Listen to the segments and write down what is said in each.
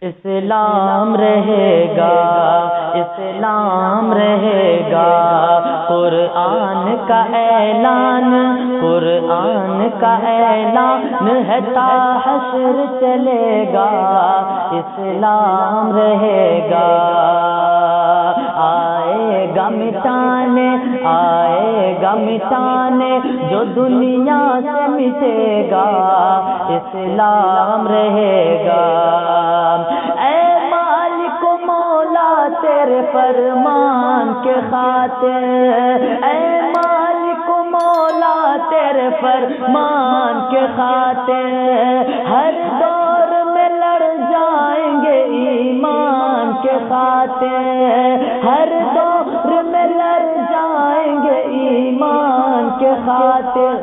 اسلام رہے گا، اسلام رہے گا، قرآن کا اعلان، قرآن کا اعلان ہے تا حشر چلے گا، اسلام رہے گا، آئے گا مٹانے، آئے گا مٹانے جو دنیا سے مٹے گا، اسلام رہے گا۔ اے مالک و مولا تیرے فرمان کے خاطر، اے مالک و مولا تیرے فرمان کے خاطر، ہر دور میں لڑ جائیں گے ایمان کے خاطر، ہر دور میں لڑ جائیں گے ایمان کے خاطر،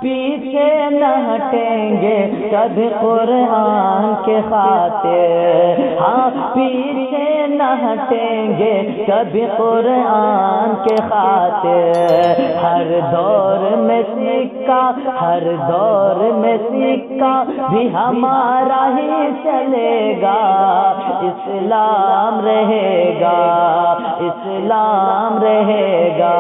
پیچھے نہ ہٹیں گے کبھی قرآن کے خاطر، ہاں پیچھے نہ ہٹیں گے کبھی قرآن کے خاطر، ہر دور میں سکہ، ہر دور میں سکہ بھی ہمارا ہی چلے گا، اسلام رہے گا، اسلام رہے گا،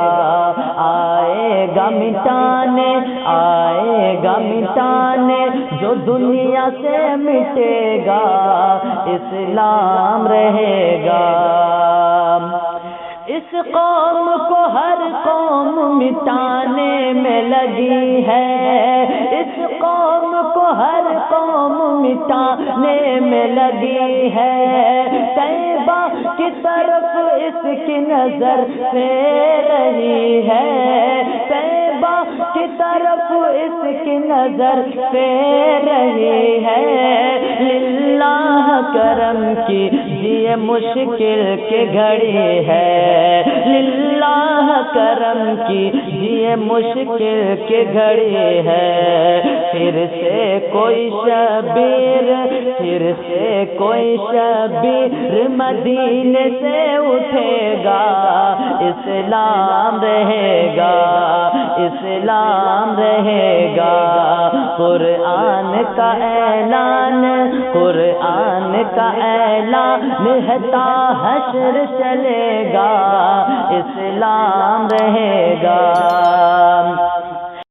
آئے گا مٹانے، آئے گا مٹانے جو دنیا سے مٹے گا، اسلام رہے گا۔ اس قوم کو ہر قوم مٹانے میں لگی ہے، اس قوم کو ہر قوم مٹانے میں لگی ہے، طیبہ کی طرف اس کی نظر پھیر رہی ہے، طیبہ کی طرف اس کی نظر پھیر رہی ہے، للہ کرم کی یہ مشکل کی گھڑی ہے، للہ کرم کی یہ مشکل کی گھڑی ہے، پھر سے کوئی شبیر، پھر سے کوئی شبیر مدینے سے اٹھے گا، اسلام رہے گا، اسلام رہے گا، قرآن کا اعلان، قرآن کا اعلان ہے تا حشر چلے گا، اسلام رہے گا۔